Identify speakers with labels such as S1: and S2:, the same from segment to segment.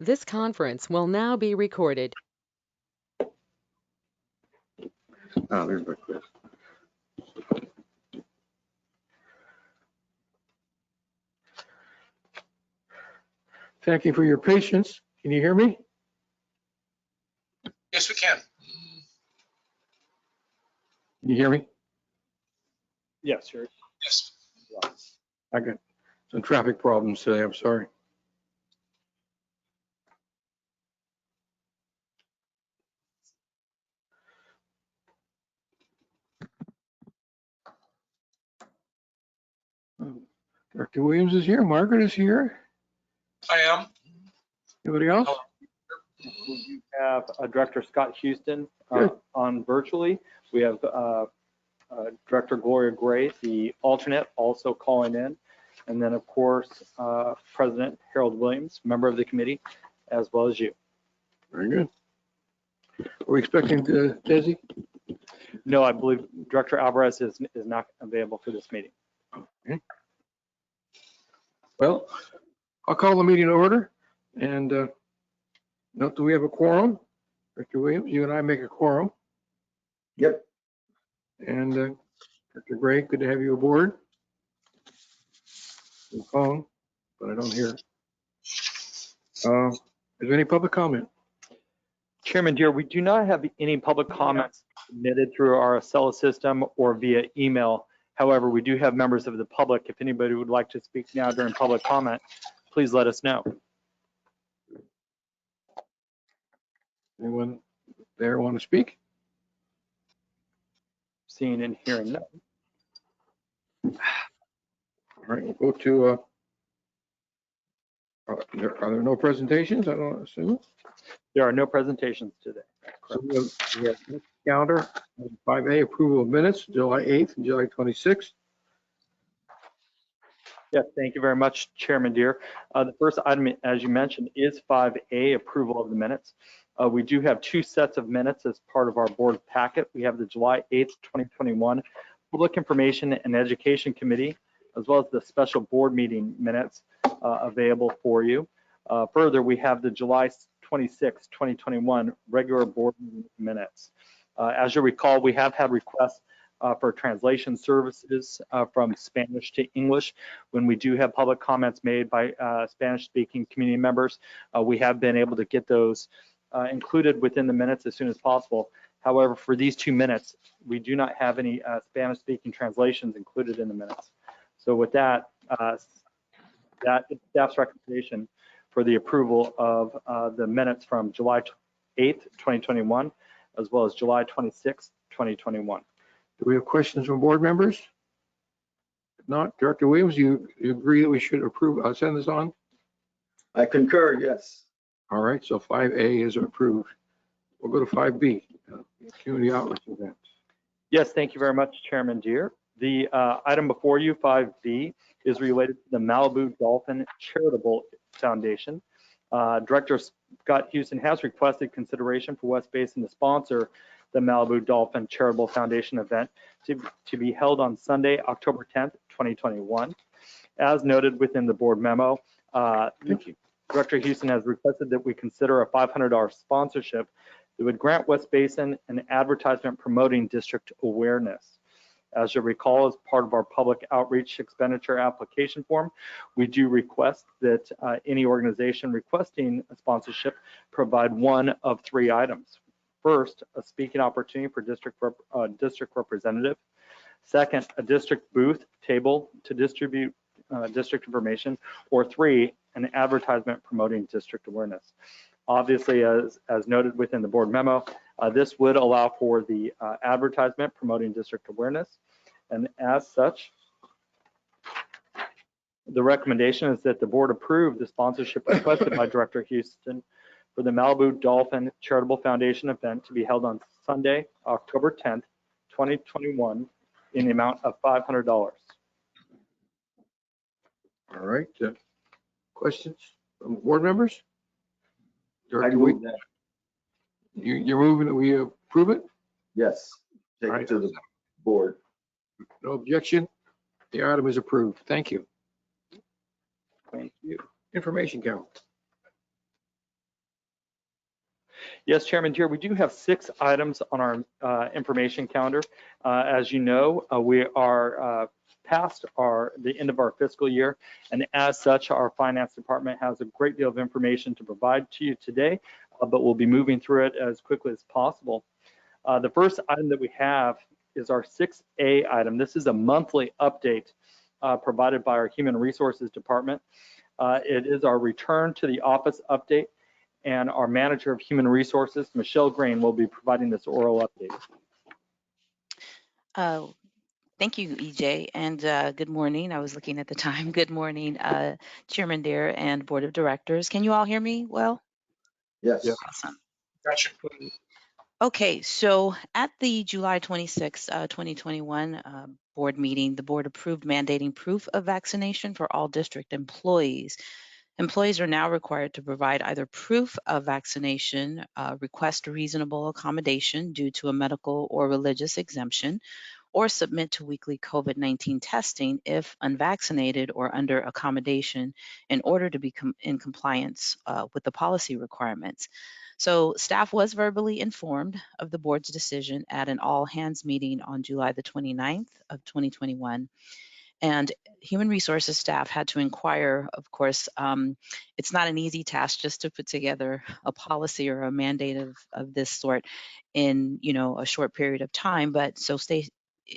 S1: This conference will now be recorded.
S2: Oh, there's my quiz. Thank you for your patience. Can you hear me?
S3: Yes, we can.
S2: Can you hear me?
S4: Yes, sure.
S3: Yes.
S2: I got some traffic problems today. I'm sorry. Director Williams is here. Margaret is here.
S3: I am.
S2: Anybody else?
S3: Hello.
S4: We have Director Scott Houston
S2: Good.
S4: on virtually. We have Director Gloria Gray, the alternate, also calling in. And then, of course, President Harold Williams, member of the committee, as well as you.
S2: Very good. Are we expecting Desi?
S4: No, I believe Director Alvarez is not available for this meeting.
S2: Okay. Well, I'll call the meeting to order and note that we have a quorum. Director Williams, you and I make a quorum.
S5: Yep.
S2: And Director Gray, good to have you aboard. The phone, but I don't hear. Is there any public comment?
S4: Chairman Deere, we do not have any public comments submitted through our Acela system or via email. However, we do have members of the public. If anybody would like to speak now during public comment, please let us know.
S2: Anyone there want to speak?
S4: Seeing and hearing none.
S2: All right, we'll go to, are there no presentations? I don't assume.
S4: There are no presentations today.
S2: So we have calendar, 5A, approval of minutes, July 8th and July 26th.
S4: Yes, thank you very much, Chairman Deere. The first item, as you mentioned, is 5A, approval of the minutes. We do have two sets of minutes as part of our board packet. We have the July 8th, 2021 Public Information and Education Committee, as well as the special board meeting minutes available for you. Further, we have the July 26, 2021 regular board meeting minutes. As you recall, we have had requests for translation services from Spanish to English. When we do have public comments made by Spanish-speaking community members, we have been able to get those included within the minutes as soon as possible. However, for these 2 minutes, we do not have any Spanish-speaking translations included in the minutes. So with that, that is staff's recommendation for the approval of the minutes from July 8th, 2021, as well as July 26th, 2021.
S2: Do we have questions from board members? If not, Director Williams, you agree that we should approve, send this on?
S5: I concur, yes.
S2: All right, so 5A is approved. We'll go to 5B, community outreach events.
S4: Yes, thank you very much, Chairman Deere. The item before you, 5B, is related to the Malibu Dolphin Charitable Foundation. Director Scott Houston has requested consideration for West Basin to sponsor the Malibu Dolphin Charitable Foundation event to be held on Sunday, October 10th, 2021. As noted within the board memo,
S2: Thank you.
S4: Director Houston has requested that we consider a $500 sponsorship that would grant West Basin an advertisement promoting district awareness. As you recall, as part of our public outreach expenditure application form, we do request that any organization requesting a sponsorship provide one of 3 items. First, a speaking opportunity for district representative. Second, a district booth table to distribute district information. Or 3, an advertisement promoting district awareness. Obviously, as noted within the board memo, this would allow for the advertisement promoting district awareness. And as such, the recommendation is that the board approve the sponsorship requested by Director Houston for the Malibu Dolphin Charitable Foundation event to be held on Sunday, October 10th, 2021, in the amount of $500.
S2: All right, questions from board members?
S5: I
S2: Director
S5: move
S2: Williams,
S5: that.
S2: you're moving that we approve it?
S5: Yes. Take
S2: All
S5: it
S2: right.
S5: to the board.
S2: No objection. The item is approved. Thank you.
S4: Thank you.
S2: Information count.
S4: Yes, Chairman Deere, we do have 6 items on our information calendar. As you know, we are past the end of our fiscal year, and as such, our finance department has a great deal of information to provide to you today, but we'll be moving through it as quickly as possible. The first item that we have is our 6A item. This is a monthly update provided by our Human Resources Department. It is our return to the office update, and our Manager of Human Resources, Michelle Grain, will be providing this oral update.
S3: Thank you, EJ, and good morning. I was looking at the time. Good morning, Chairman Deere and Board of Directors. Can you all hear me well?
S5: Yes.
S2: Yeah.
S3: Awesome.
S2: Gotcha.
S3: Okay, so at the July 26, 2021 board meeting, the board approved mandating proof of vaccination for all district employees. Employees are now required to provide either proof of vaccination, request reasonable accommodation due to a medical or religious exemption, or submit to weekly COVID-19 testing if unvaccinated or under accommodation in order to be in compliance with the policy requirements. So staff was verbally informed of the board's decision at an all-hands meeting on July the 29th of 2021. And human resources staff had to inquire, of course, it's not an easy task just to put together a policy or a mandate of this sort in, a short period of time. But so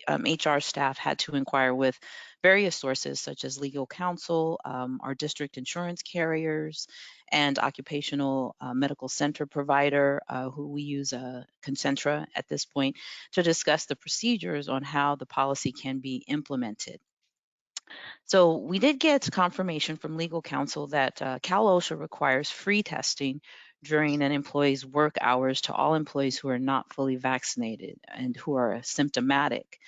S3: HR staff had to inquire with various sources such as legal counsel, our district insurance carriers, and occupational medical center provider, who we use Concentra at this point, to discuss the procedures on how the policy can be implemented. So we did get confirmation from legal counsel that Cal OSHA requires free testing during an employee's work hours to all employees who are not fully vaccinated and who are symptomatic.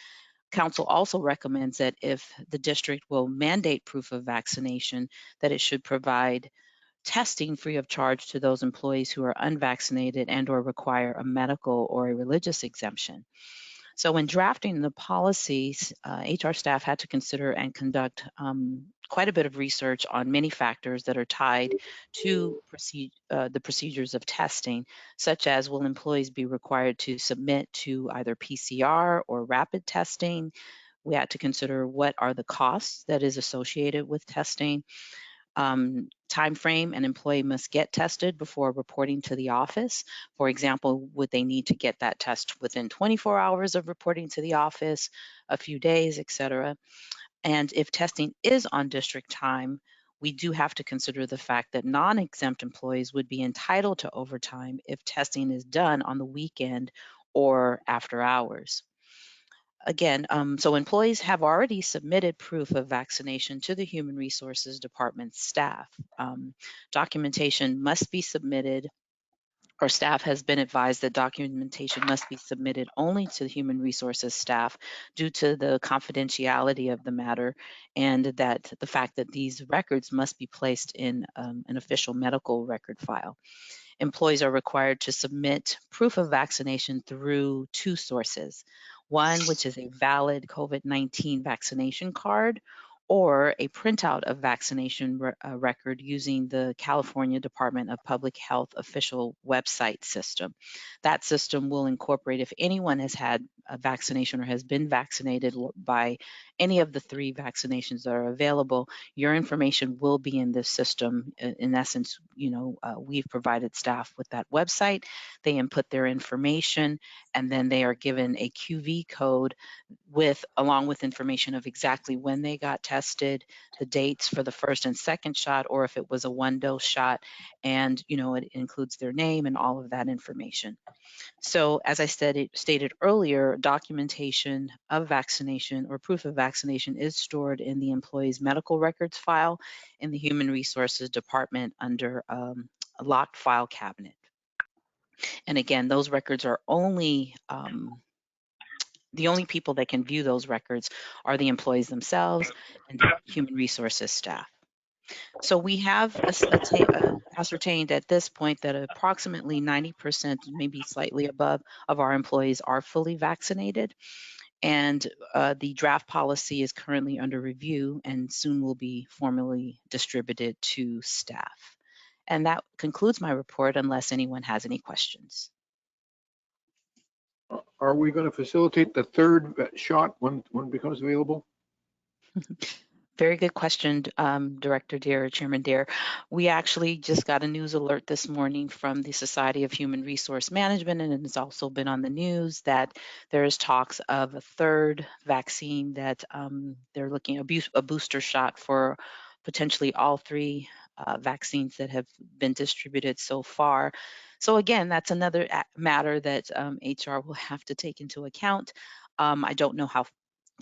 S3: Council also recommends that if the district will mandate proof of vaccination, that it should provide testing free of charge to those employees who are unvaccinated and or require a medical or a religious exemption. So when drafting the policies, HR staff had to consider and conduct quite a bit of research on many factors that are tied to the procedures of testing, such as will employees be required to submit to either PCR or rapid testing. We had to consider what are the costs that is associated with testing. Time frame, an employee must get tested before reporting to the office. For example, would they need to get that test within 24 hours of reporting to the office, a few days, etc. And if testing is on district time, we do have to consider the fact that non-exempt employees would be entitled to overtime if testing is done on the weekend or after hours. Again, so employees have already submitted proof of vaccination to the Human Resources Department staff. Documentation must be submitted, or staff has been advised that documentation must be submitted only to the Human Resources staff due to the confidentiality of the matter, and that the fact that these records must be placed in an official medical record file. Employees are required to submit proof of vaccination through 2 sources. One, which is a valid COVID-19 vaccination card, or a printout of vaccination record using the California Department of Public Health official website system. That system will incorporate if anyone has had a vaccination or has been vaccinated by any of the 3 vaccinations that are available, your information will be in this system. In essence, we've provided staff with that website. They input their information, and then they are given a QV code along with information of exactly when they got tested, the dates for the first and second shot, or if it was a 1-dose shot, and it includes their name and all of that information. So as I stated earlier, documentation of vaccination or proof of vaccination is stored in the employee's medical records file in the Human Resources Department under a locked file cabinet. And again, those records are only the only people that can view those records are the employees themselves and the Human Resources staff. So we have ascertained at this point that approximately 90%, maybe slightly above, of our employees are fully vaccinated. And the draft policy is currently under review and soon will be formally distributed to staff. And that concludes my report unless anyone has any questions.
S2: Are we going to facilitate the third shot when it becomes available?
S3: Very good question, Director Deere, Chairman Deere. We actually just got a news alert this morning from the Society of Human Resource Management, and it's also been on the news that there is talks of a third vaccine that they're looking at a booster shot for potentially all three vaccines that have been distributed so far. So again, that's another matter that HR will have to take into account. I don't know how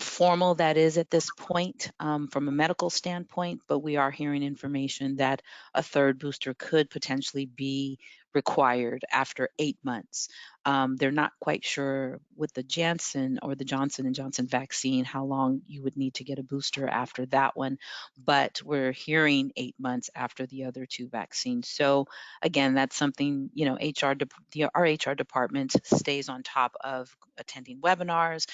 S3: formal that is at this point from a medical standpoint, but we are hearing information that a third booster could potentially be required after 8 months. They're not quite sure with the Janssen or the Johnson & Johnson vaccine how long you would need to get a booster after that one, but we're hearing 8 months after the other two vaccines. So again, that's something, you know, our HR department stays on top of attending webinars,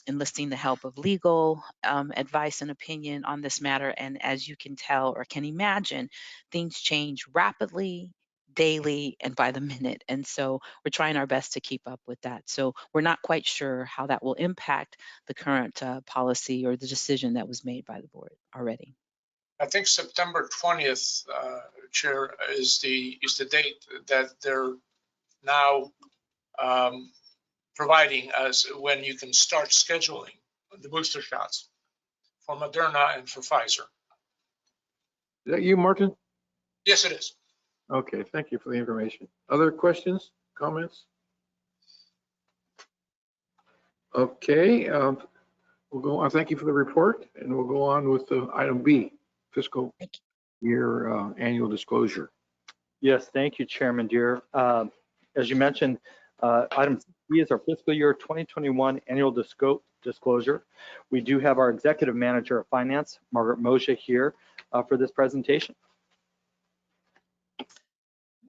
S3: enlisting the help of legal advice and opinion on this matter. And as you can tell or can imagine, things change rapidly, daily, and by the minute. And so we're trying our best to keep up with that. So we're not quite sure how that will impact the current policy or the decision that was made by the board already.
S6: I think September 20th, Chair, is the date that they're now providing us when you can start scheduling the booster shots for Moderna and for Pfizer.
S2: Is that you, Martin?
S6: Yes, it is.
S2: Okay, thank you for the information. Other questions, comments? Okay, we'll go on. Thank you for the report, and we'll go on with the item B, fiscal year annual disclosure.
S4: Yes, thank you, Chairman Deere. As you mentioned, item C is our fiscal year 2021 annual disclosure. We do have our executive manager of finance, Margaret Moshe, here for this presentation.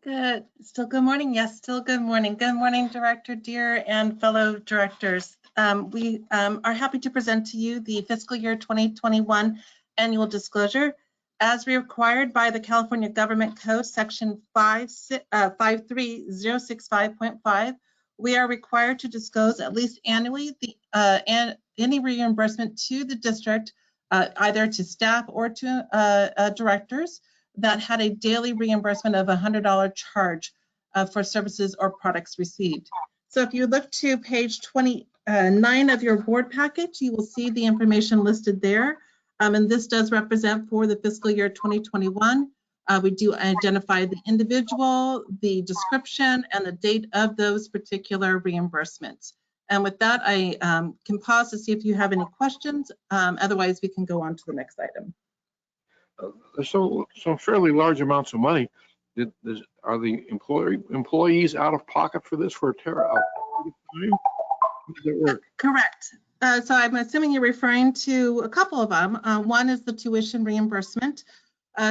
S7: Good. Still good morning? Yes, still good morning. Good morning, Director Deere and fellow directors. We are happy to present to you the fiscal year 2021 annual disclosure. As required by the California Government Code, section 53065.5, we are required to disclose at least annually any reimbursement to the district, either to staff or to directors, that had a daily reimbursement of $100 charge for services or products received. So if you look to page 29 of your board package, you will see the information listed there. And this does represent for the fiscal year 2021. We do identify the individual, the description, and the date of those particular reimbursements. And with that, I can pause to see if you have any questions. Otherwise, we can go on to the next item.
S2: There's some fairly large amounts of money. Are the employees out of pocket for this for a time? How does it work?
S7: Correct. So I'm assuming you're referring to a couple of them. One is the tuition reimbursement.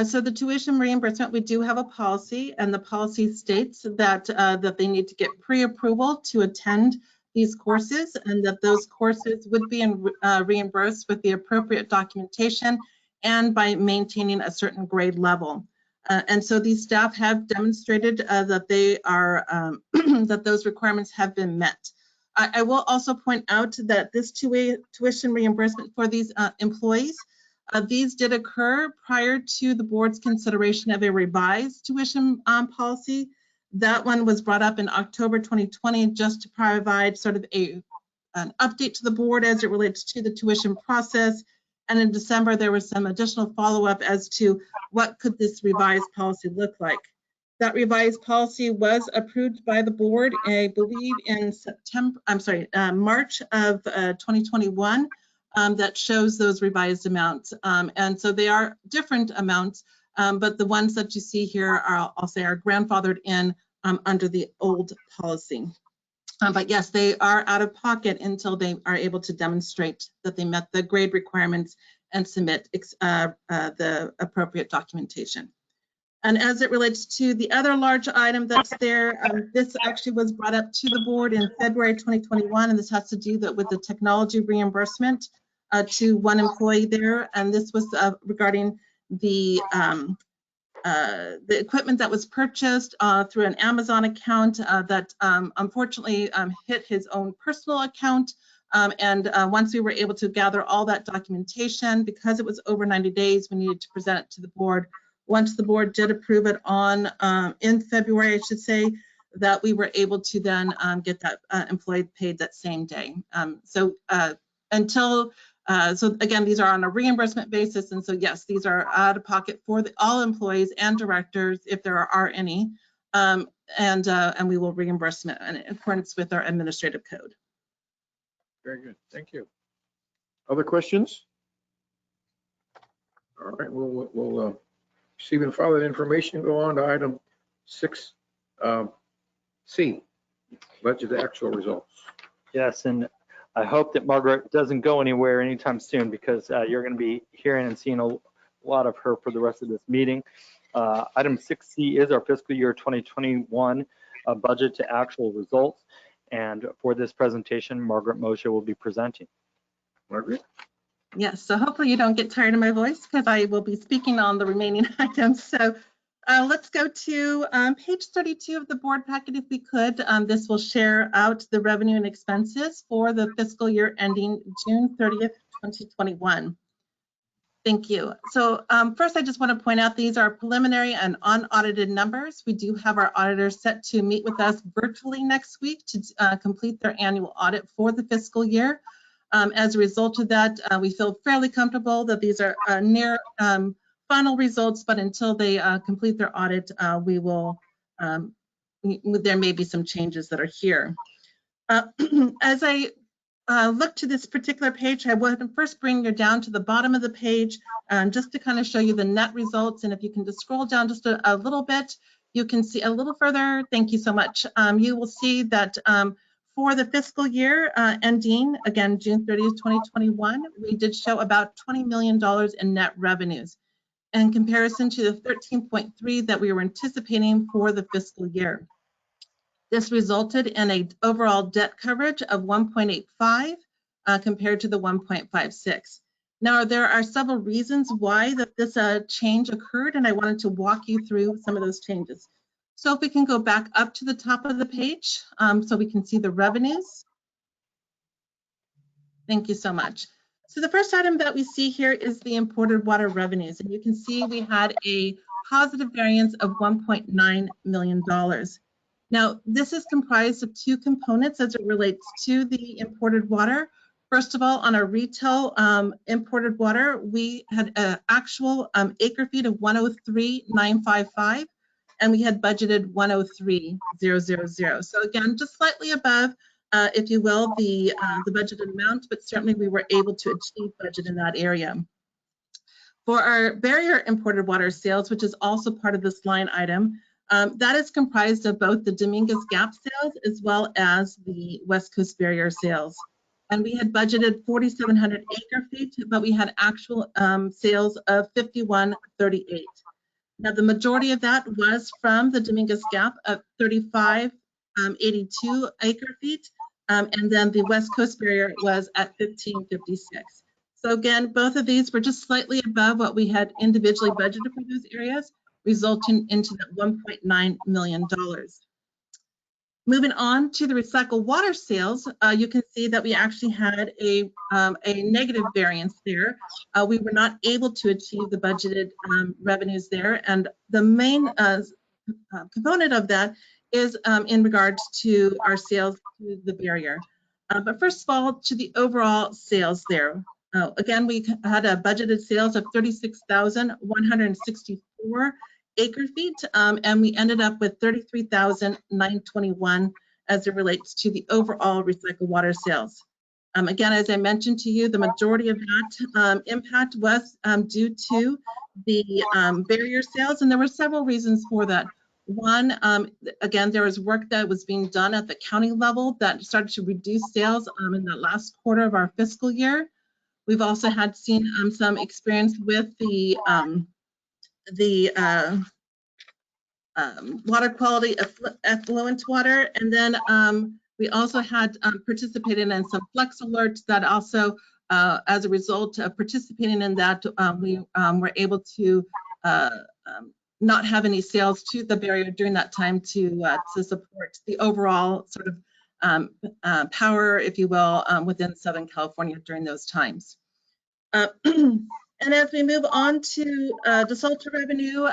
S7: So the tuition reimbursement, we do have a policy, and the policy states that they need to get pre-approval to attend these courses, and that those courses would be reimbursed with the appropriate documentation and by maintaining a certain grade level. And so these staff have demonstrated that they are that those requirements have been met. I will also point out that this tuition reimbursement for these employees, these did occur prior to the board's consideration of a revised tuition policy. That one was brought up in October 2020 just to provide sort of an update to the board as it relates to the tuition process. And in December, there was some additional follow-up as to what could this revised policy look like. That revised policy was approved by the board, I believe, in March of 2021. That shows those revised amounts. And so they are different amounts, but the ones that you see here are, I'll say, are grandfathered in under the old policy. But yes, they are out of pocket until they are able to demonstrate that they met the grade requirements and submit the appropriate documentation. And as it relates to the other large item that's there, this actually was brought up to the board in February 2021, and this has to do with the technology reimbursement to one employee there. And this was regarding the the equipment that was purchased through an Amazon account that unfortunately hit his own personal account. Once we were able to gather all that documentation, because it was over 90 days, we needed to present it to the board. Once the board did approve it in February, I should say, that we were able to then get that employee paid that same day. So again, these are on a reimbursement basis, and so yes, these are out of pocket for all employees and directors if there are any, and we will reimburse them in accordance with our administrative code.
S2: Very good, thank you. Other questions? All right, we'll receive and file that information. Go on to item 6C, budget actual results.
S4: Yes, and I hope that Margaret doesn't go anywhere anytime soon, because you're going to be hearing and seeing a lot of her for the rest of this meeting. Item 6C is our fiscal year 2021 budget to actual results. And for this presentation, Margaret Moshe will be presenting.
S2: Margaret?
S7: Yes, so hopefully you don't get tired of my voice, because I will be speaking on the remaining items. So let's go to page 32 of the board packet if we could. This will share out the revenue and expenses for the fiscal year ending June 30th, 2021. Thank you. So first, I just want to point out these are preliminary and unaudited numbers. We do have our auditors set to meet with us virtually next week to complete their annual audit for the fiscal year. As a result of that, we feel fairly comfortable that these are near final results, but until they complete their audit, there may be some changes that are here. As I look to this particular page, I want to first bring you down to the bottom of the page just to kind of show you the net results. And if you can just scroll down just a little bit, you can see a little further. Thank you so much. You will see that for the fiscal year ending, again, June 30th, 2021, we did show about $20 million in net revenues in comparison to the 13.3 that we were anticipating for the fiscal year. This resulted in an overall debt coverage of 1.85 compared to the 1.56. Now, there are several reasons why this change occurred, and I wanted to walk you through some of those changes. So if we can go back up to the top of the page so we can see the revenues. Thank you so much. So the first item that we see here is the imported water revenues, and you can see we had a positive variance of $1.9 million. Now, this is comprised of two components as it relates to the imported water. First of all, on our retail imported water, we had an actual acre feet of 103,955, and we had budgeted 103,000. So again, just slightly above, if you will, the budgeted amount, but certainly we were able to achieve budget in that area. For our barrier imported water sales, which is also part of this line item, that is comprised of both the Dominguez Gap sales as well as the West Coast barrier sales. And we had budgeted 4,700 acre feet, but we had actual sales of 5,138. Now, the majority of that was from the Dominguez Gap of 3,582 acre feet, and then the West Coast barrier was at 1,556. So again, both of these were just slightly above what we had individually budgeted for those areas, resulting into that $1.9 million. Moving on to the recycled water sales, you can see that we actually had a negative variance there. We were not able to achieve the budgeted revenues there, and the main component of that is in regards to our sales to the barrier. But first of all, to the overall sales there. Again, we had a budgeted sales of 36,164 acre feet, and we ended up with 33,921 as it relates to the overall recycled water sales. Again, as I mentioned to you, the majority of that impact was due to the barrier sales, and there were several reasons for that. One, again, there was work that was being done at the county level that started to reduce sales in the last quarter of our fiscal year. We've also seen some experience with the water quality effluent water, and then we also had participated in some flex alerts that also, as a result of participating in that, we were able to not have any sales to the barrier during that time to support the overall sort of power, if you will, within Southern California during those times. And as we move on to desalter revenue,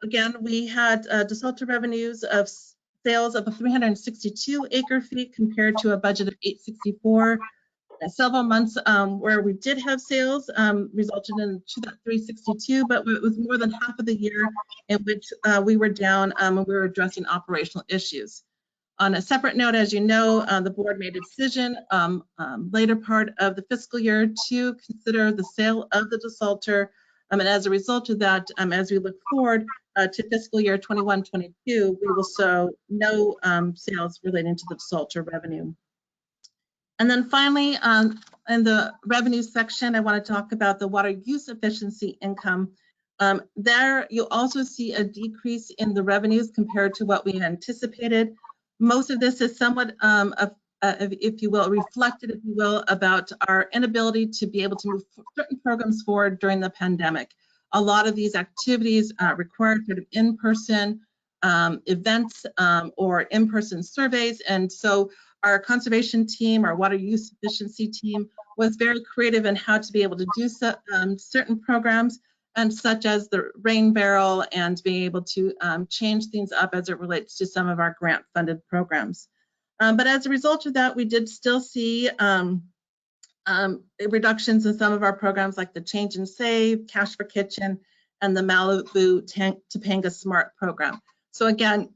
S7: again, we had desalter revenues of sales of 362 acre feet compared to a budget of 864. Several months where we did have sales resulted in that 362, but it was more than half of the year in which we were down and we were addressing operational issues. On a separate note, as you know, the board made a decision later part of the fiscal year to consider the sale of the desalter. And as a result of that, as we look forward to fiscal year 21-22, we will show no sales relating to the desalter revenue. And then finally, in the revenue section, I want to talk about the water use efficiency income. There, you'll also see a decrease in the revenues compared to what we anticipated. Most of this is somewhat, if you will, reflected, if you will, about our inability to be able to move certain programs forward during the pandemic. A lot of these activities required sort of in-person events or in-person surveys, and so our conservation team, our water use efficiency team, was very creative in how to be able to do certain programs, and such as the rain barrel, and being able to change things up as it relates to some of our grant-funded programs. But as a result of that, we did still see reductions in some of our programs, like the Change and Save, Cash for Kitchen, and the Malibu Topanga Smart program. So again,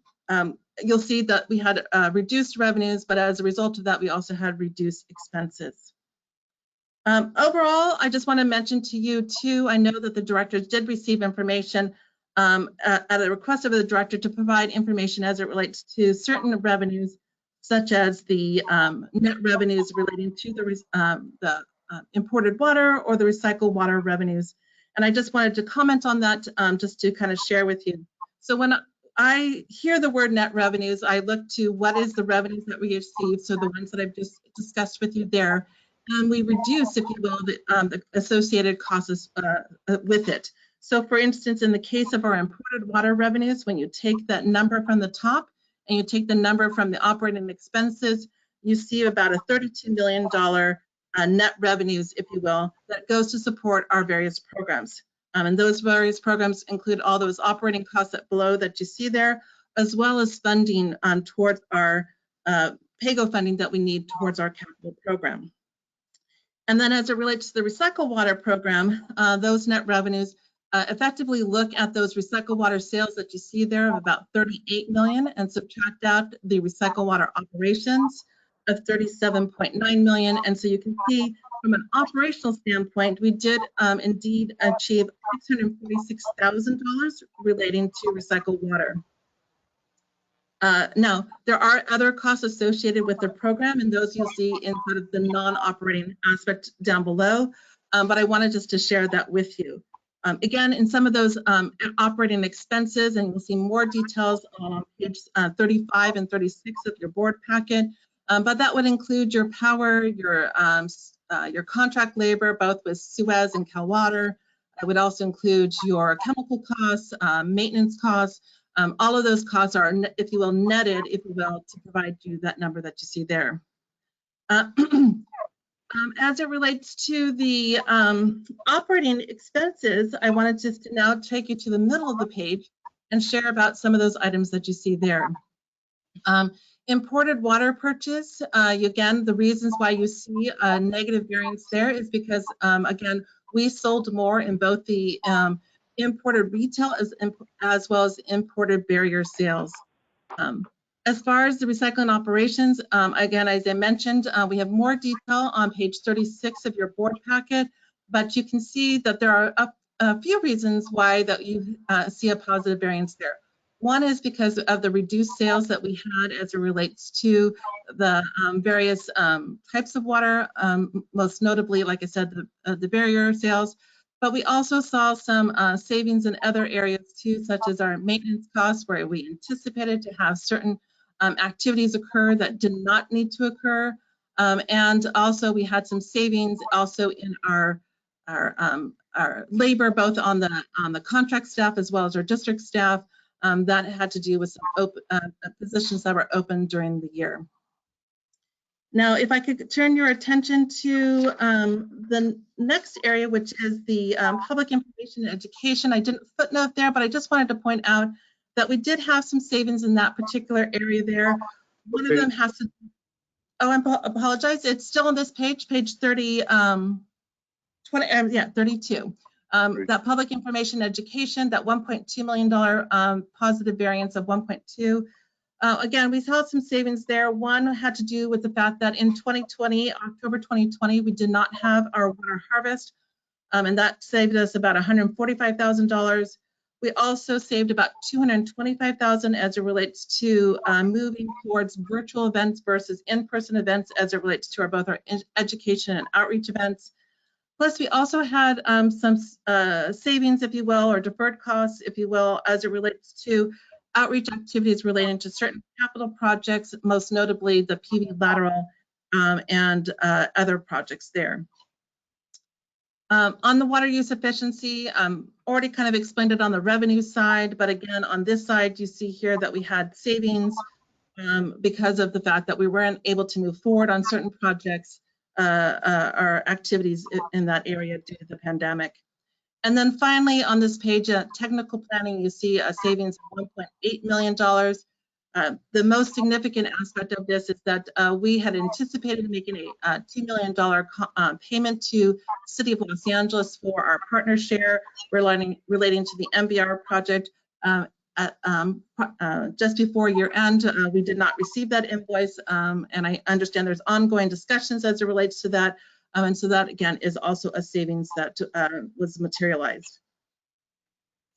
S7: you'll see that we had reduced revenues, but as a result of that, we also had reduced expenses. Overall, I just want to mention to you too, I know that the directors did receive information at a request of the director to provide information as it relates to certain revenues, such as the net revenues relating to the imported water or the recycled water revenues. And I just wanted to comment on that just to kind of share with you. So when I hear the word net revenues, I look to what is the revenues that we receive, so the ones that I've just discussed with you there, and we reduce, if you will, the associated costs with it. So for instance, in the case of our imported water revenues, when you take that number from the top and you take the number from the operating expenses, you see about a $32 million net revenues, if you will, that goes to support our various programs. And those various programs include all those operating costs below that you see there, as well as funding towards our PAYGO funding that we need towards our capital program. And then as it relates to the recycled water program, those net revenues effectively look at those recycled water sales that you see there of about 38 million and subtract out the recycled water operations of 37.9 million. And so you can see from an operational standpoint, we did indeed achieve $646,000 relating to recycled water. Now, there are other costs associated with the program, and those you'll see in sort of the non-operating aspect down below, but I wanted just to share that with you. Again, in some of those operating expenses, and you'll see more details on page 35 and 36 of your board packet, but that would include your power, your contract labor, both with Suez and Cal Water. It would also include your chemical costs, maintenance costs. All of those costs are, if you will, netted, if you will, to provide you that number that you see there. As it relates to the operating expenses, I wanted just to now take you to the middle of the page and share about some of those items that you see there. Imported water purchase, again, the reasons why you see a negative variance there is because, again, we sold more in both the imported retail as well as imported barrier sales. As far as the recycling operations, again, as I mentioned, we have more detail on page 36 of your board packet, but you can see that there are a few reasons why that you see a positive variance there. One is because of the reduced sales that we had as it relates to the various types of water, most notably, like I said, the barrier sales. But we also saw some savings in other areas too, such as our maintenance costs, where we anticipated to have certain activities occur that did not need to occur. And also we had some savings also in our our labor, both on the contract staff as well as our district staff. That had to do with some positions that were open during the year. Now, if I could turn your attention to the next area, which is the public information and education. I didn't footnote there, but I just wanted to point out that we did have some savings in that particular area there. One of them has to, oh, I apologize. It's still on this page 30, 32. That public information education, that $1.2 million positive variance of 1.2. Again, we saw some savings there. One had to do with the fact that in 2020, October 2020, we did not have our water harvest, and that saved us about $145,000. We also saved about $225,000 as it relates to moving towards virtual events versus in-person events as it relates to both our education and outreach events. Plus, we also had some savings, if you will, or deferred costs, if you will, as it relates to outreach activities relating to certain capital projects, most notably the PV lateral and other projects there. On the water use efficiency, already kind of explained it on the revenue side, but again, on this side, you see here that we had savings because of the fact that we weren't able to move forward on certain projects or activities in that area due to the pandemic. And then finally, on this page, technical planning, you see a savings of $1.8 million. The most significant aspect of this is that we had anticipated making a $2 million payment to the City of Los Angeles for our partner share relating to the MVR project. Just before year end, we did not receive that invoice, and I understand there's ongoing discussions as it relates to that. And so that, again, is also a savings that was materialized.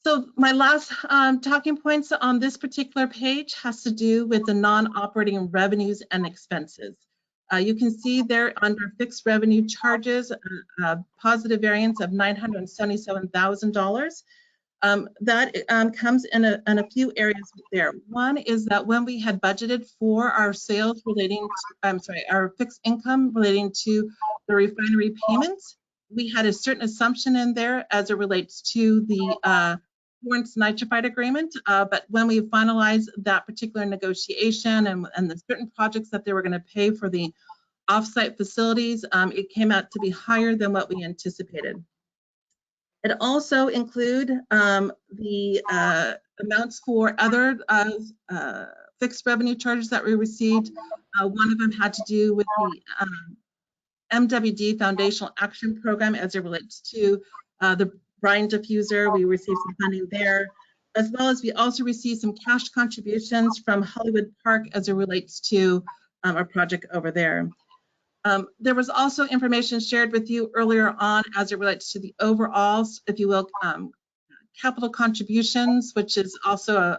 S7: So my last talking points on this particular page has to do with the non-operating revenues and expenses. You can see there under fixed revenue charges, a positive variance of $977,000. That comes in a few areas there. One is that when we had budgeted for our sales relating to, our fixed income relating to the refinery payments, we had a certain assumption in there as it relates to the Florence nitrified agreement. But when we finalized that particular negotiation and the certain projects that they were going to pay for the offsite facilities, it came out to be higher than what we anticipated. It also include the amounts for other fixed revenue charges that we received. One of them had to do with the MWD Foundational Action Program as it relates to the brine diffuser. We received some funding there, as well as we also received some cash contributions from Hollywood Park as it relates to our project over there. There was also information shared with you earlier on as it relates to the overall, if you will, capital contributions, which is also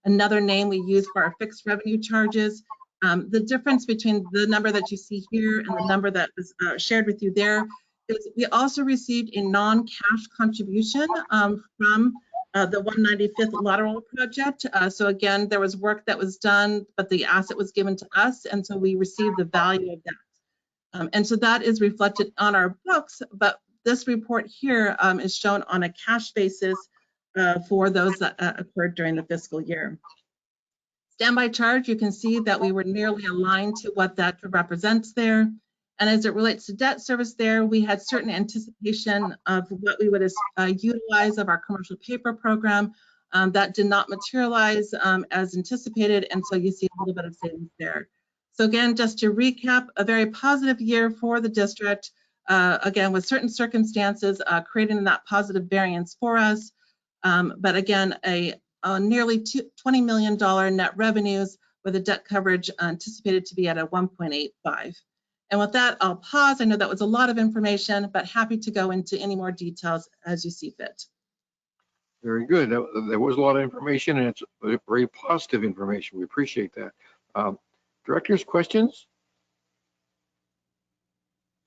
S7: another name we use for our fixed revenue charges. The difference between the number that you see here and the number that was shared with you there is we also received a non-cash contribution from the 195th lateral project. So again, there was work that was done, but the asset was given to us, and so we received the value of that. And so that is reflected on our books, but this report here is shown on a cash basis for those that occurred during the fiscal year. Standby charge, you can see that we were nearly aligned to what that represents there. And as it relates to debt service there, we had certain anticipation of what we would utilize of our commercial paper program. That did not materialize as anticipated, and so you see a little bit of savings there. So again, just to recap, a very positive year for the district, again, with certain circumstances creating that positive variance for us. But again, a nearly $20 million net revenues with a debt coverage anticipated to be at a 1.85. And with that, I'll pause. I know that was a lot of information, but happy to go into any more details as you see fit.
S2: Very good. There was a lot of information, and it's very positive information. We appreciate that. Directors, questions?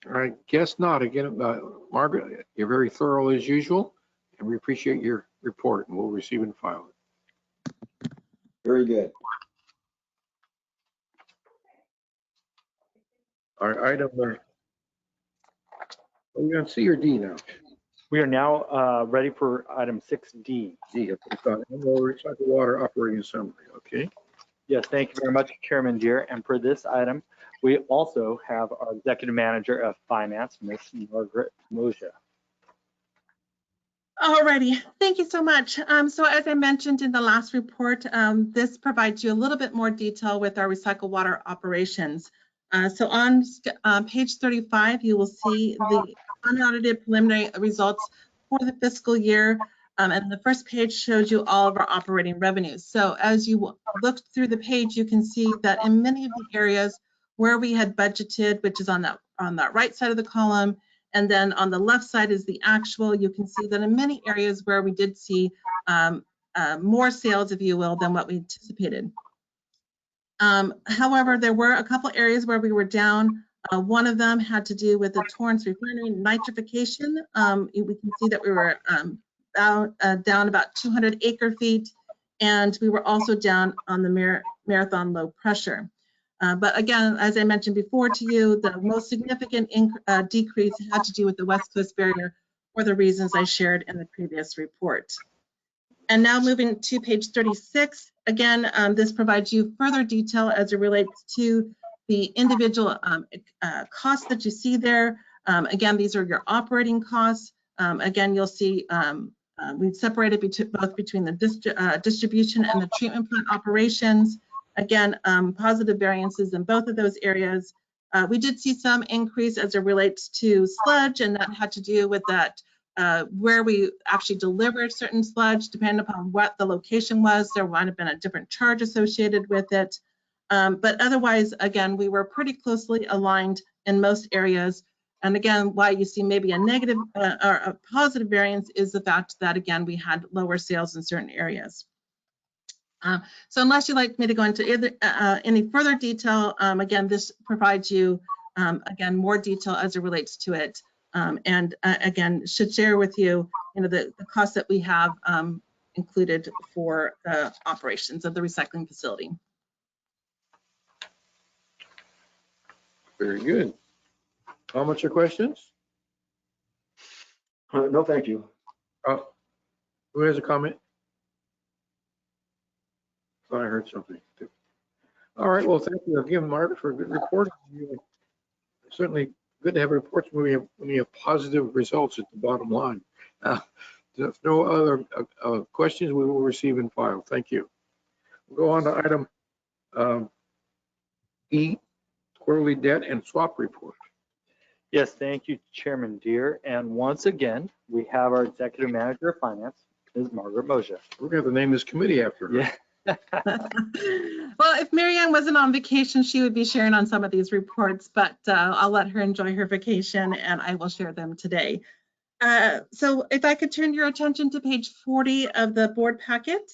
S2: I guess not. Again, Margaret, you're very thorough as usual, and we appreciate your report, and we'll receive and file it.
S5: Very good.
S2: Our item, are we on C or D now?
S4: We are now ready for item 6D.
S2: Annual recycled water operating summary, okay?
S4: Yes, thank you very much, Chairman Deere. And for this item, we also have our Executive Manager of Finance, Ms. Margaret Moja.
S7: Alrighty, thank you so much. So as I mentioned in the last report, this provides you a little bit more detail with our recycled water operations. So on page 35, you will see the unaudited preliminary results for the fiscal year. And the first page shows you all of our operating revenues. So as you look through the page, you can see that in many of the areas where we had budgeted, which is on that right side of the column, and then on the left side is the actual. You can see that in many areas where we did see more sales, if you will, than what we anticipated. However, there were a couple areas where we were down. One of them had to do with the Torrance refinery nitrification. We can see that we were down about 200 acre feet, and we were also down on the marathon low pressure. But again, as I mentioned before to you, the most significant decrease had to do with the West Coast barrier for the reasons I shared in the previous report. And now moving to page 36, again, this provides you further detail as it relates to the individual costs that you see there. Again, these are your operating costs. Again, you'll see we've separated both between the distribution and the treatment plant operations. Again, positive variances in both of those areas. We did see some increase as it relates to sludge, and that had to do with that where we actually delivered certain sludge, depending upon what the location was. There might have been a different charge associated with it. But otherwise, again, we were pretty closely aligned in most areas. And again, why you see maybe a negative or a positive variance is the fact that, again, we had lower sales in certain areas. So unless you'd like me to go into any further detail, again, this provides you, again, more detail as it relates to it. And again, should share with you, the costs that we have included for the operations of the recycling facility.
S2: Very good. Comments or questions?
S5: No, thank you.
S2: Who has a comment? I heard something. All right, well, thank you again, Margaret, for a good report. Certainly good to have reports when we have positive results at the bottom line. If no other questions, we will receive and file. Thank you. We'll go on to item E, quarterly debt and swap report.
S4: Yes, thank you, Chairman Deere. And once again, we have our Executive Manager of Finance, Ms. Margaret Moja.
S2: We're going to have to name this committee after her.
S4: Yeah.
S7: Well, if Marianne wasn't on vacation, she would be sharing on some of these reports, but I'll let her enjoy her vacation and I will share them today. So if I could turn your attention to page 40 of the board packet.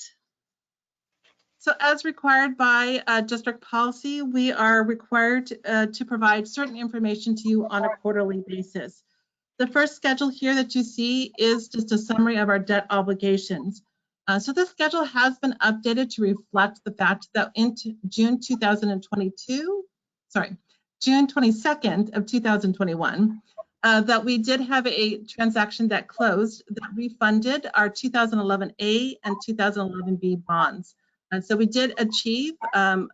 S7: So as required by district policy, we are required to provide certain information to you on a quarterly basis. The first schedule here that you see is just a summary of our debt obligations. So this schedule has been updated to reflect the fact that in June 22nd of 2021, that we did have a transaction that closed that refunded our 2011A and 2011B bonds. And so we did achieve $19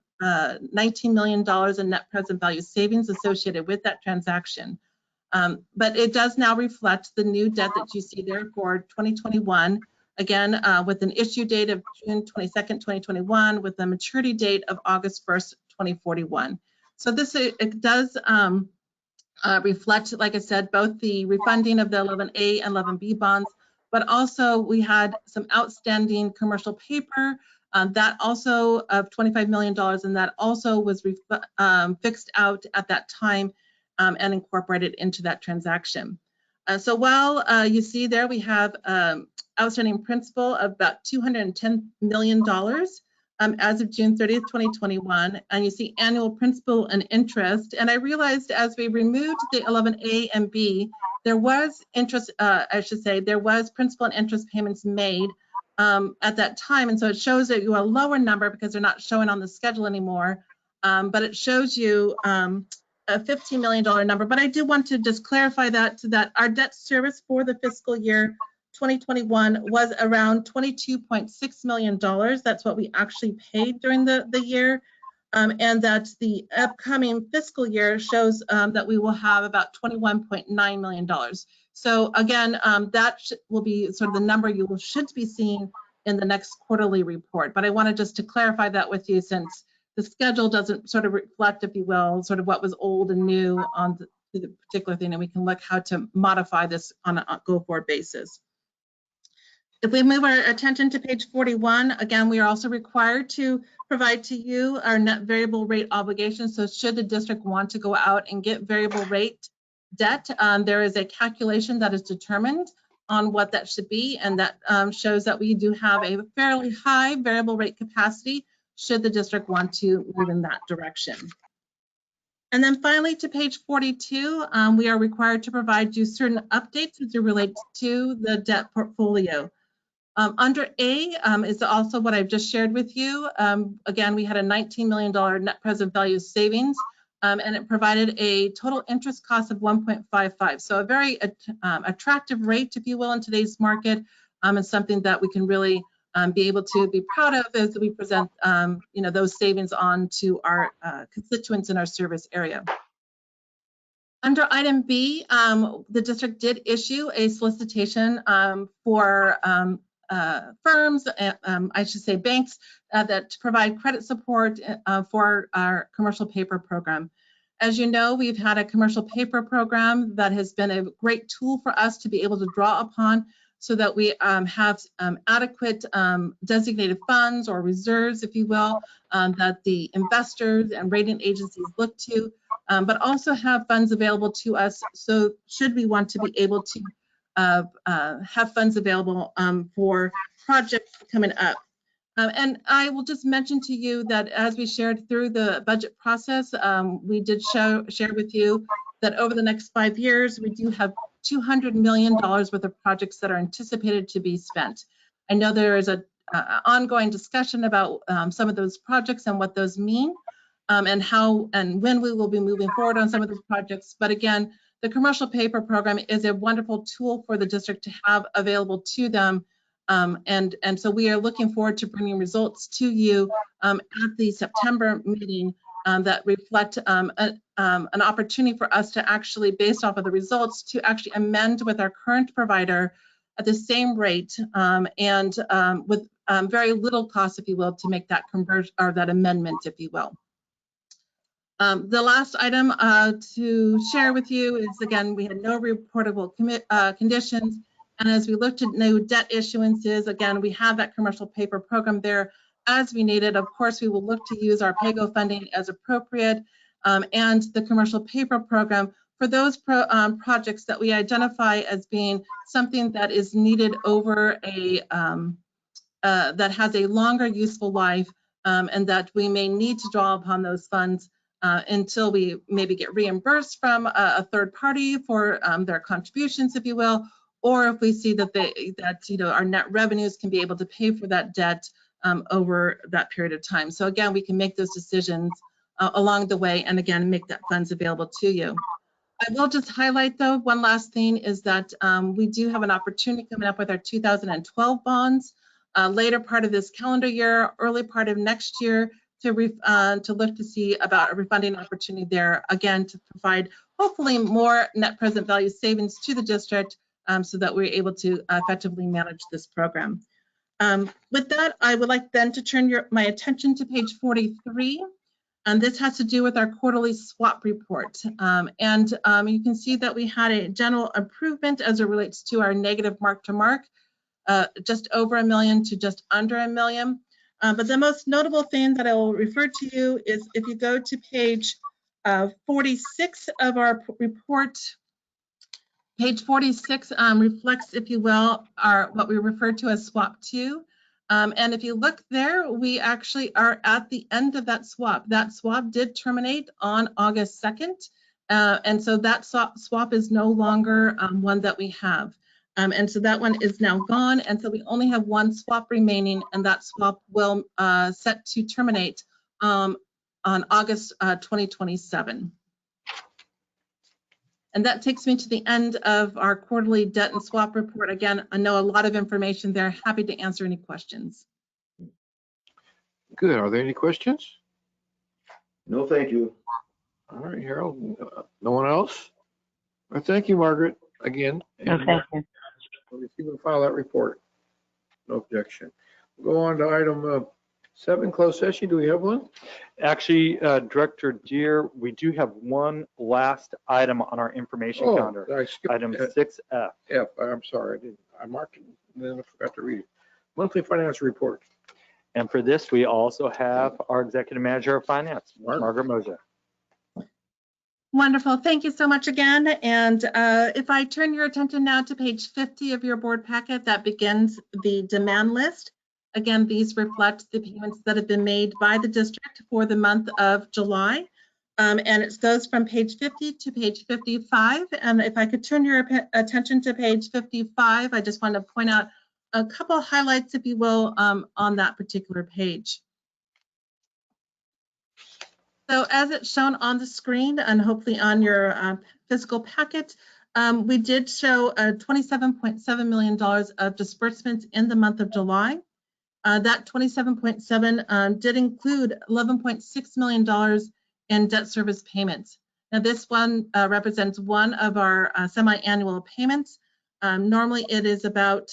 S7: million in net present value savings associated with that transaction. But it does now reflect the new debt that you see there for 2021. Again, with an issue date of June 22nd, 2021, with a maturity date of August 1st, 2041. So this it does reflect, like I said, both the refunding of the 11A and 11B bonds, but also we had some outstanding commercial paper that also of $25 million, and that also was fixed out at that time and incorporated into that transaction. So while you see there we have outstanding principal of about $210 million as of June 30th, 2021, and you see annual principal and interest. And I realized as we removed the 11A and B, there was interest, I should say, there was principal and interest payments made at that time. And so it shows that you a lower number because they're not showing on the schedule anymore. But it shows you a $15 million number, but I do want to just clarify that our debt service for the fiscal year 2021 was around $22.6 million. That's what we actually paid during the year. And that the upcoming fiscal year shows that we will have about $21.9 million. So again, that will be sort of the number you should be seeing in the next quarterly report. But I wanted just to clarify that with you, since the schedule doesn't sort of reflect, if you will, sort of what was old and new on the particular thing, and we can look how to modify this on a go-forward basis. If we move our attention to page 41, again, we are also required to provide to you our net variable rate obligations. So should the district want to go out and get variable rate debt, there is a calculation that is determined on what that should be, and that shows that we do have a fairly high variable rate capacity should the district want to move in that direction. And then finally, to page 42, we are required to provide you certain updates as it relates to the debt portfolio. Under A is also what I've just shared with you. Again, we had a $19 million net present value savings, and it provided a total interest cost of 1.55. So a very attractive rate, if you will, in today's market, and something that we can really be able to be proud of as we present those savings on to our constituents in our service area. Under item B, the district did issue a solicitation for firms, I should say banks, that provide credit support for our commercial paper program. As you know, we've had a commercial paper program that has been a great tool for us to be able to draw upon, so that we have adequate designated funds or reserves, if you will, that the investors and rating agencies look to, but also have funds available to us. So should we want to be able to have funds available for projects coming up. And I will just mention to you that as we shared through the budget process, we did share with you that over the next 5 years, we do have $200 million worth of projects that are anticipated to be spent. I know there is an ongoing discussion about some of those projects and what those mean, and how and when we will be moving forward on some of those projects. But again, the commercial paper program is a wonderful tool for the district to have available to them. And so we are looking forward to bringing results to you at the September meeting that reflect an opportunity for us to actually, based off of the results, to actually amend with our current provider at the same rate and with very little cost, if you will, to make that conversion or that amendment, if you will. The last item to share with you is, again, we had no reportable conditions. And as we looked at new debt issuances, again, we have that commercial paper program there as we need it. Of course, we will look to use our PAYGO funding as appropriate, and the commercial paper program for those projects that we identify as being something that is needed over a, that has a longer useful life, and that we may need to draw upon those funds until we maybe get reimbursed from a third party for their contributions, if you will, or if we see that our net revenues can be able to pay for that debt over that period of time. So again, we can make those decisions along the way, and again, make that funds available to you. I will just highlight, though, one last thing is that we do have an opportunity coming up with our 2012 bonds, later part of this calendar year, early part of next year, to look to see about a refunding opportunity there, again, to provide hopefully more net present value savings to the district, so that we're able to effectively manage this program. With that, I would like then to turn my attention to page 43. And this has to do with our quarterly swap report. And you can see that we had a general improvement as it relates to our negative mark-to-mark, just over $1 million to just under $1 million. But the most notable thing that I will refer to you is if you go to page 46 of our report. Page 46 reflects, if you will, what we refer to as swap 2. And if you look there, we actually are at the end of that swap. That swap did terminate on August 2nd. And so that swap is no longer one that we have. And so that one is now gone. And so we only have one swap remaining, and that swap will set to terminate on August 2027. And that takes me to the end of our quarterly debt and swap report. Again, I know a lot of information there. Happy to answer any questions.
S2: Good. Are there any questions?
S5: No, thank you.
S2: All right, Harold. No one else? Well, thank you, Margaret, again.
S3: No, thank you.
S2: We'll receive and file that report. No objection. We'll go on to item 7, closed session. Do we have one?
S4: Actually, Director Deere, we do have one last item on our information calendar.
S2: I skipped
S4: Item 6F.
S2: F. I'm sorry. I marked it and then I forgot to read it. Monthly finance report.
S4: And for this, we also have our Executive Manager of Finance,
S2: Margaret.
S4: Margaret Moser.
S7: Wonderful. Thank you so much again. And if I turn your attention now to page 50 of your board packet, that begins the demand list. Again, these reflect the payments that have been made by the district for the month of July. And it goes from page 50 to page 55. And if I could turn your attention to page 55, I just want to point out a couple of highlights, if you will, on that particular page. So as it's shown on the screen and hopefully on your fiscal packet, we did show $27.7 million of disbursements in the month of July. That 27.7 did include $11.6 million in debt service payments. Now this one represents one of our semi-annual payments. Normally it is about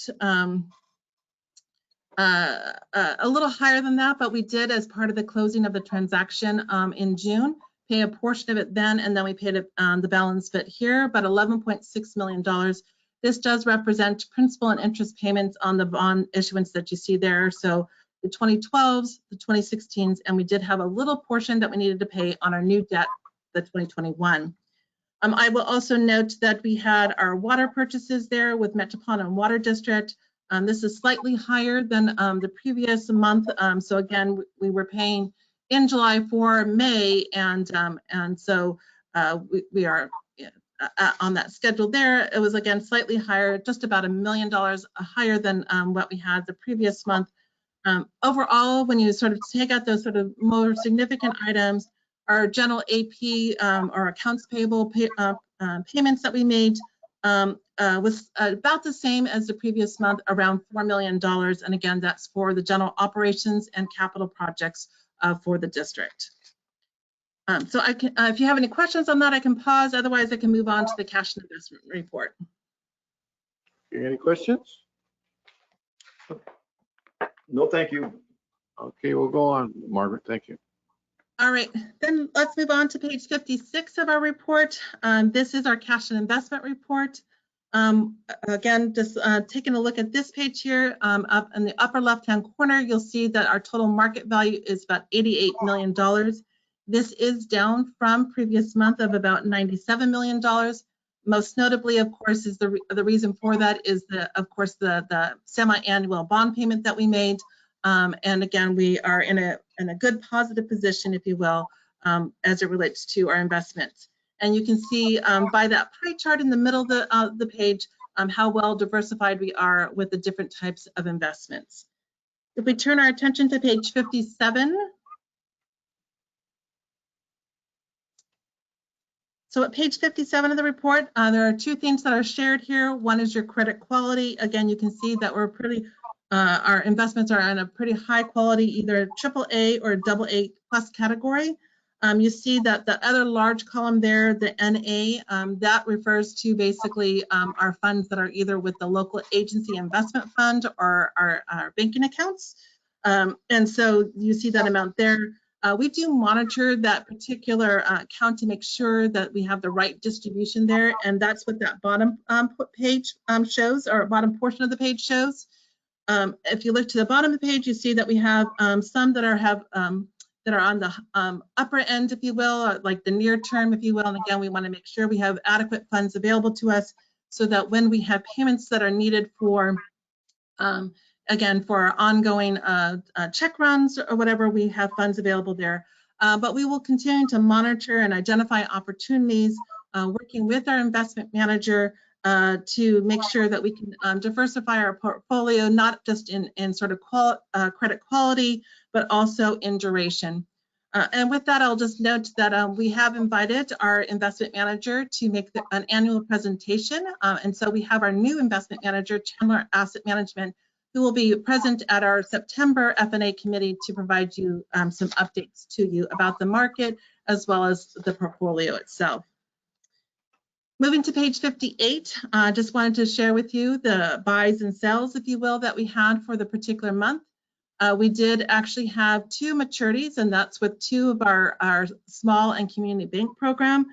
S7: a little higher than that, but we did, as part of the closing of the transaction in June, pay a portion of it then, and then we paid the balance of it here, but $11.6 million. This does represent principal and interest payments on the bond issuance that you see there. So the 2012s, the 2016s, and we did have a little portion that we needed to pay on our new debt, the 2021. I will also note that we had our water purchases there with Metropolitan Water District. This is slightly higher than the previous month. So again, we were paying in July for May, and so we are on that schedule there. It was again slightly higher, just about $1 million higher than what we had the previous month. Overall, when you sort of take out those sort of more significant items, our general AP or accounts payable payments that we made was about the same as the previous month, around $4 million. And again, that's for the general operations and capital projects for the district. So I can, if you have any questions on that, I can pause. Otherwise, I can move on to the cash and investment report.
S2: Any questions?
S5: No, thank you.
S2: Okay, we'll go on, Margaret. Thank you.
S7: All right, then let's move on to page 56 of our report. This is our cash and investment report. Again, just taking a look at this page here, up in the upper left-hand corner, you'll see that our total market value is about $88 million. This is down from previous month of about $97 million. Most notably, of course, is the reason for that is the semi-annual bond payment that we made. And again, we are in a good positive position, if you will, as it relates to our investments. And you can see by that pie chart in the middle of the page how well diversified we are with the different types of investments. If we turn our attention to page 57. So at page 57 of the report, there are two things that are shared here. One is your credit quality. Again, you can see that we're pretty, our investments are in a pretty high quality, either AAA or AA plus category. You see that the other large column there, the NA, that refers to basically our funds that are either with the local agency investment fund or our banking accounts. And so you see that amount there. We do monitor that particular account to make sure that we have the right distribution there, and that's what that bottom page shows, or bottom portion of the page shows. If you look to the bottom of the page, you see that we have some that are on the upper end, if you will, like the near term, if you will. And again, we want to make sure we have adequate funds available to us so that when we have payments that are needed for again, for our ongoing check runs or whatever, we have funds available there. But we will continue to monitor and identify opportunities, working with our investment manager to make sure that we can diversify our portfolio, not just in sort of credit quality, but also in duration. And with that, I'll just note that we have invited our investment manager to make an annual presentation. And so we have our new investment manager, Chandler Asset Management, who will be present at our September F&A committee to provide you some updates to you about the market as well as the portfolio itself. Moving to page 58, just wanted to share with you the buys and sells, if you will, that we had for the particular month. We did actually have 2 maturities, and that's with 2 of our small and community bank program.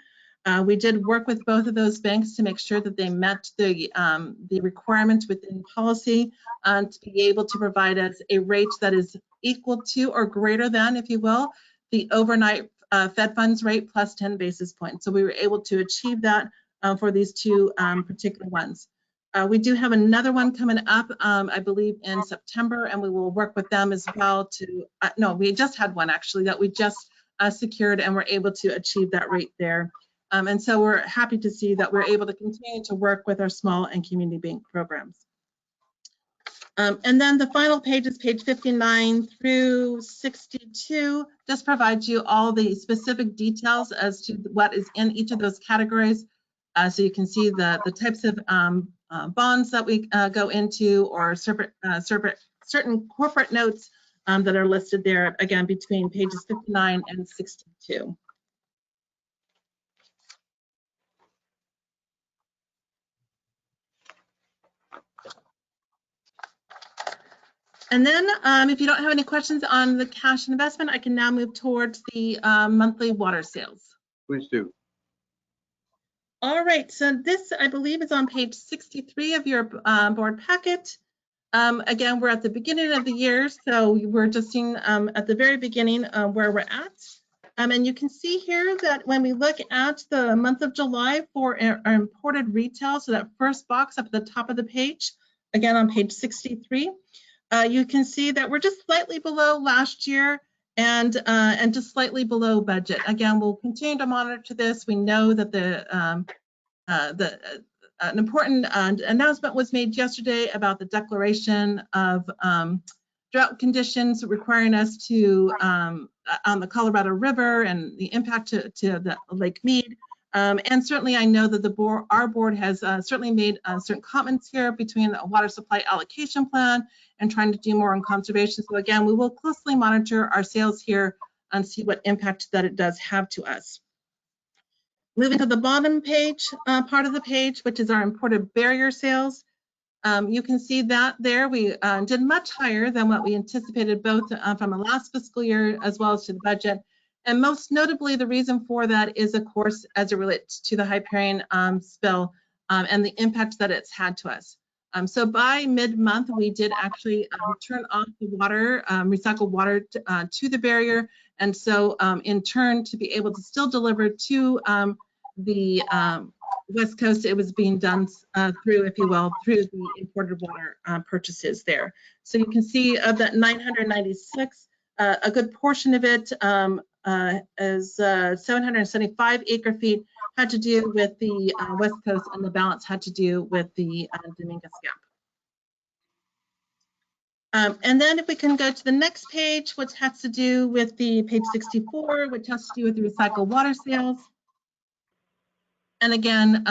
S7: We did work with both of those banks to make sure that they met the requirements within policy to be able to provide us a rate that is equal to or greater than, if you will, the overnight Fed funds rate plus 10 basis points. So we were able to achieve that for these 2 particular ones. We do have another one coming up, I believe in September, and we will work with them as well to, no, we just had one actually that we just secured and were able to achieve that rate there. And so we're happy to see that we're able to continue to work with our small and community bank programs. And then the final page is page 59 through 62, just provides you all the specific details as to what is in each of those categories. So you can see the types of bonds that we go into, or certain corporate notes that are listed there, again, between pages 59 and 62. And then if you don't have any questions on the cash and investment, I can now move towards the monthly water sales.
S2: Please do.
S7: All right, so this, I believe, is on page 63 of your board packet. Again, we're at the beginning of the year, so we're just seeing at the very beginning where we're at. And you can see here that when we look at the month of July for our imported retail, so that first box up at the top of the page, again on page 63, you can see that we're just slightly below last year and just slightly below budget. Again, we'll continue to monitor this. We know that an important announcement was made yesterday about the declaration of drought conditions requiring us to on the Colorado River and the impact to the Lake Mead. And certainly I know that our board has certainly made certain comments here between a water supply allocation plan and trying to do more on conservation. So again, we will closely monitor our sales here and see what impact that it does have to us. Moving to the bottom page, part of the page, which is our imported barrier sales. You can see that there we did much higher than what we anticipated, both from the last fiscal year as well as to the budget. And most notably, the reason for that is, of course, as it relates to the Hyperion spill and the impact that it's had to us. So by mid-month, we did actually turn off the water, recycled water to the barrier. And so in turn, to be able to still deliver to the West Coast, it was being done through, if you will, through the imported water purchases there. So you can see of that 996, a good portion of it is 775 acre feet had to do with the West Coast, and the balance had to do with the Dominguez Gap. And then if we can go to the next page, which has to do with the page 64, which has to do with the recycled water sales. And again,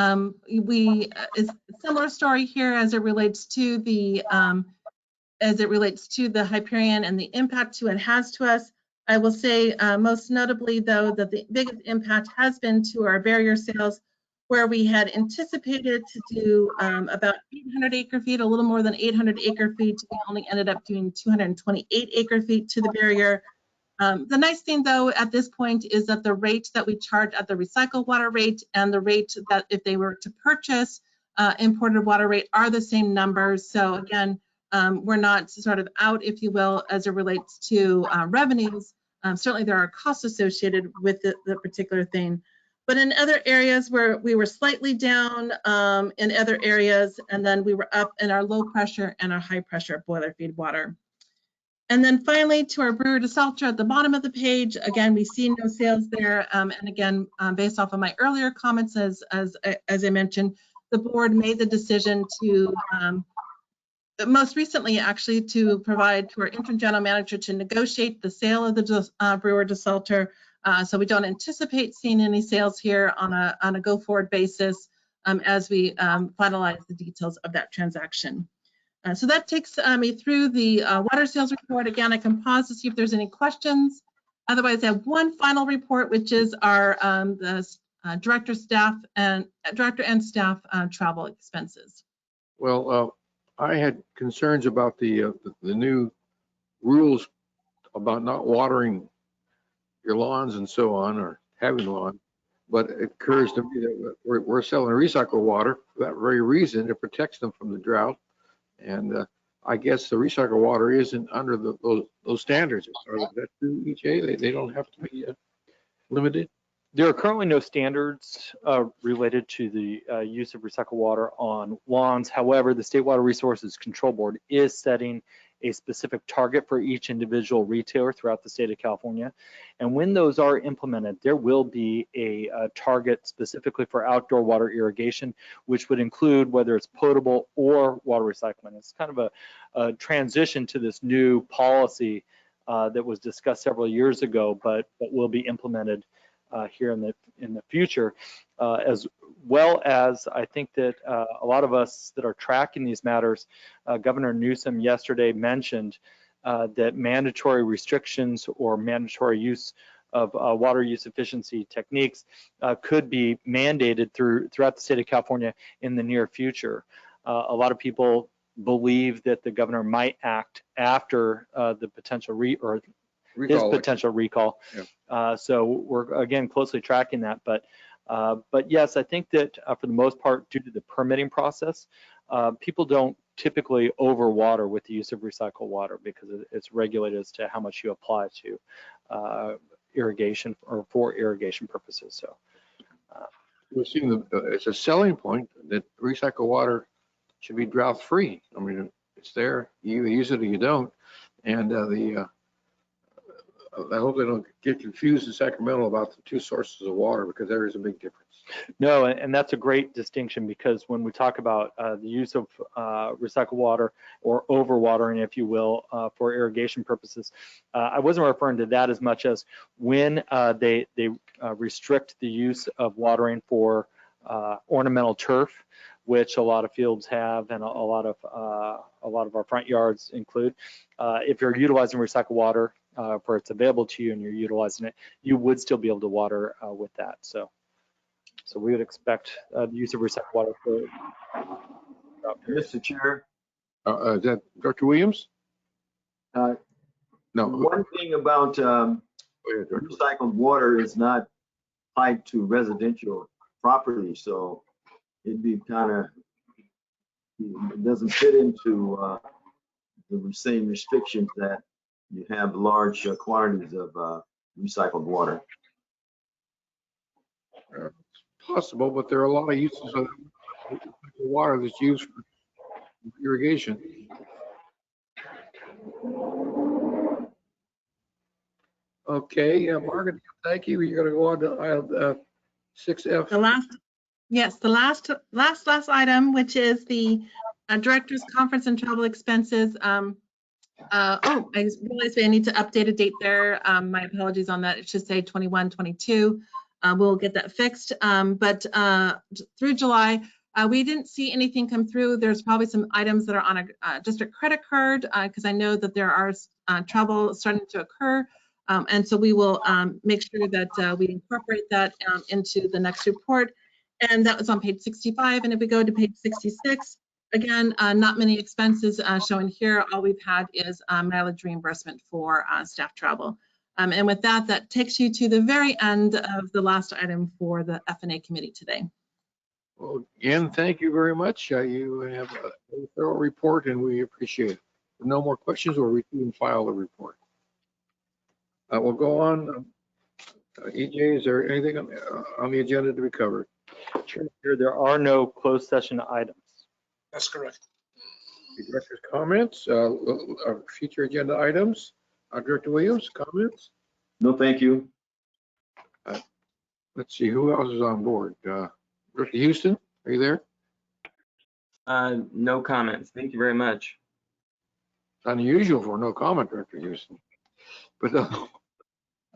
S7: it's a similar story here as it relates to the Hyperion and the impact it has to us. I will say most notably, though, that the biggest impact has been to our barrier sales, where we had anticipated to do about 800 acre feet, a little more than 800 acre feet. We only ended up doing 228 acre feet to the barrier. The nice thing, though, at this point is that the rate that we charge at the recycled water rate and the rate that if they were to purchase imported water rate are the same numbers. So again, we're not sort of out, if you will, as it relates to revenues. Certainly there are costs associated with the particular thing. But in other areas where we were slightly down in other areas, and then we were up in our low pressure and our high pressure boiler feed water. And then finally to our brewer desalter at the bottom of the page, again, we see no sales there. And again, based off of my earlier comments, as I mentioned, the board made the decision to most recently actually to provide to our interim general manager to negotiate the sale of the brewer desalter. So we don't anticipate seeing any sales here on a go forward basis as we finalize the details of that transaction. So that takes me through the water sales report. Again, I can pause to see if there's any questions. Otherwise, I have one final report, which is our director and staff travel expenses.
S2: Well, I had concerns about the new rules about not watering your lawns and so on, or having lawn. But it occurs to me that we're selling recycled water for that very reason. It protects them from the drought. And I guess the recycled water isn't under those standards. Are that true, EJ? They don't have to be limited?
S4: There are currently no standards related to the use of recycled water on lawns. However, the State Water Resources Control Board is setting a specific target for each individual retailer throughout the state of California. And when those are implemented, there will be a target specifically for outdoor water irrigation, which would include whether it's potable or water recycling. It's kind of a transition to this new policy that was discussed several years ago, but will be implemented here in the future, as well as I think that a lot of us that are tracking these matters, Governor Newsom yesterday mentioned that mandatory restrictions or mandatory use of water use efficiency techniques could be mandated throughout the state of California in the near future. A lot of people believe that the governor might act after the potential his potential recall. Yeah. So we're again closely tracking that, but yes, I think that for the most part, due to the permitting process, people don't typically overwater with the use of recycled water because it's regulated as to how much you apply to irrigation or for irrigation purposes. So
S2: we've seen it's a selling point that recycled water should be drought free. I mean, it's there, you either use it or you don't, and I hope they don't get confused in Sacramento about the two sources of water, because there is a big difference.
S4: No, and that's a great distinction, because when we talk about the use of recycled water or overwatering, if you will, for irrigation purposes, I wasn't referring to that as much as when they restrict the use of watering for ornamental turf, which a lot of fields have, and a lot of our front yards include. If you're utilizing recycled water where it's available to you and you're utilizing it, you would still be able to water with that. So we would expect the use of recycled water for.
S5: Mr. Chair.
S2: Is that Dr. Williams?
S5: No. One thing about recycled water is not tied to residential property, so it'd be kind of, it doesn't fit into the same restrictions that you have large quantities of recycled water.
S2: Possible, but there are a lot of uses of water that's used for irrigation. Okay, Margaret, thank you. You're going to go on to item 6F.
S7: The last item, which is the director's conference and travel expenses. I realized I need to update a date there. My apologies on that. It should say 21-22. We'll get that fixed. But through July, we didn't see anything come through. There's probably some items that are on a district credit card, because I know that there are travel starting to occur. And so we will make sure that we incorporate that into the next report. And that was on page 65. And if we go to page 66, again, not many expenses shown here. All we've had is mileage reimbursement for staff travel. And with that, that takes you to the very end of the last item for the F&A committee today.
S2: Well, again, thank you very much. You have a thorough report, and we appreciate it. If no more questions, we'll review and file the report. We'll go on. EJ, is there anything on the agenda to be covered?
S4: Sure, there are no closed session items.
S6: That's correct.
S2: The director's comments, future agenda items. Director Williams, comments?
S5: No, thank you.
S2: Let's see, who else is on board? Director Houston, are you there?
S8: No comments. Thank you very much.
S2: unusual for no comment director use. But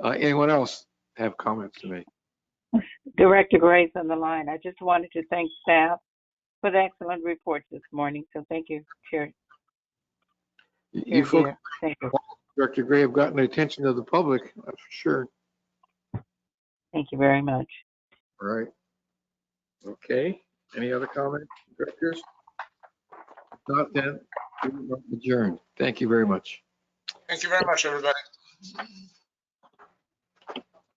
S2: anyone else have comments to make?
S8: Director Gray's on the line. I just wanted to thank staff for the excellent reports this morning. So thank you, Chair.
S2: You folks,
S8: Deere. Thank you.
S2: Director Gray, have gotten the attention of the public, that's for sure.
S8: Thank you very much.
S2: All right. Okay. Any other comments, directors? If not, then we will adjourn. Thank you very much.
S6: Thank you very much, everybody.